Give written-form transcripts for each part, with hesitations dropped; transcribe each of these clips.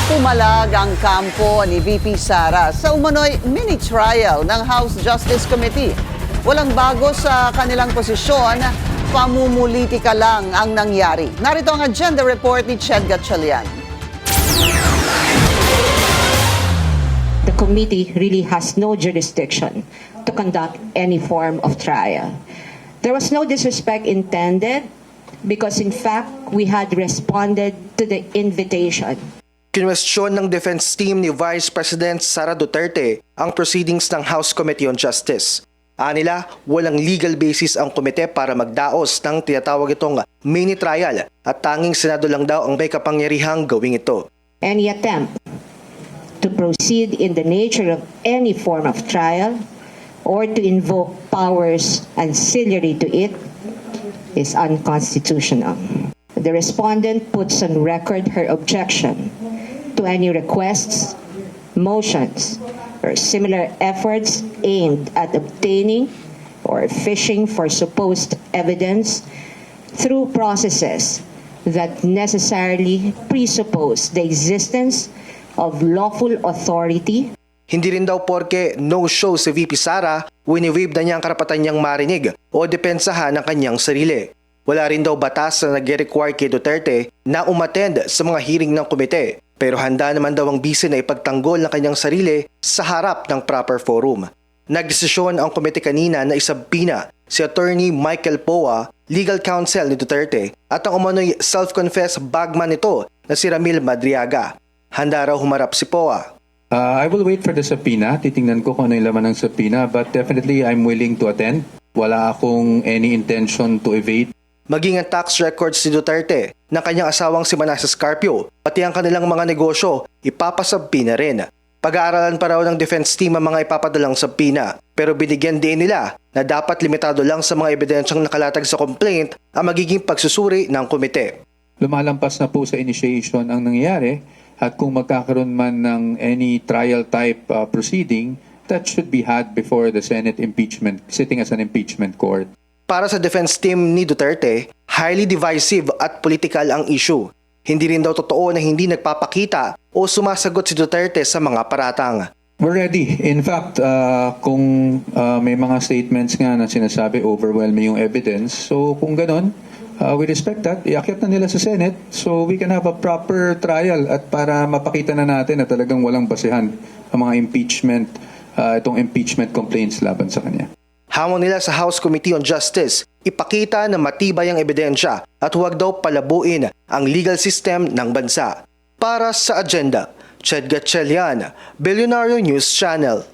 Pumalag ang kampo ni VP Sara sa umano'y mini-trial ng House Justice Committee. Walang bago sa kanilang posisyon, pamumulitika lang ang nangyari. Narito ang agenda report ni Ched Gatchalian. The committee really has no jurisdiction to conduct any form of trial. There was no disrespect intended because in fact we had responded to the invitation. Kinwestiyon ng defense team ni Vice President Sara Duterte ang proceedings ng House Committee on Justice. Anila, walang legal basis ang komite para magdaos ng tinatawag itong mini trial at tanging Senado lang daw ang may kapangyarihang gawing ito. Any attempt to proceed in the nature of any form of trial or to invoke powers ancillary to it is unconstitutional. The respondent puts on record her objection to any requests, motions, or similar efforts aimed at obtaining or fishing for supposed evidence through processes that necessarily presuppose the existence of lawful authority. Hindi rin daw porke no-show si VP Sara, wini-waive na niya ang karapatan niyang marinig o depensahan ng kanyang sarili. Wala rin daw batas na nag-require kay Duterte na umattend sa mga hearing ng komite, pero handa naman daw ang bise na ipagtanggol ng kanyang sarili sa harap ng proper forum. Nagdesisyon ang komite kanina na isabpina si Attorney Michael Poa, legal counsel ni Duterte, at ang umano'y self-confessed bagman nito na si Ramil Madriaga. Handa raw humarap si Poa. I will wait for the subpoena. Titingnan ko kung ano yung laman ng subpoena, but definitely I'm willing to attend. Wala akong any intention to evade. Maging ang tax records ni Duterte ng kanyang asawang si Manasseh Carpio, pati ang kanilang mga negosyo, ipapasabpina rin. Pag-aaralan pa raw ng defense team ang mga ipapadalang sabpina, pero binigyan din nila na dapat limitado lang sa mga ebidensyang nakalatag sa complaint ang magiging pagsusuri ng komite. Lumalampas na po sa initiation ang nangyayari at kung magkakaroon man ng any trial type proceeding, that should be had before the Senate impeachment, sitting as an impeachment court. Para sa defense team ni Duterte, highly divisive at political ang issue. Hindi rin daw totoo na hindi nagpapakita o sumasagot si Duterte sa mga paratang. We're ready. In fact, kung may mga statements nga na sinasabi overwhelming yung evidence, so kung ganon, we respect that. Iakyat na nila sa Senate so we can have a proper trial at para mapakita na natin na talagang walang basehan ang mga impeachment, itong impeachment complaints laban sa kanya. Hamon nila sa House Committee on Justice, ipakita na matibay ang ebidensya at huwag daw palabuin ang legal system ng bansa. Para sa agenda, Ched Gatchalian, Billionario News Channel.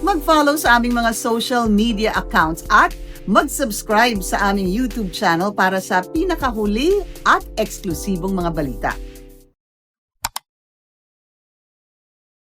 Mag-follow sa aming mga social media accounts at mag-subscribe sa aming YouTube channel para sa pinakahuli at eksklusibong mga balita.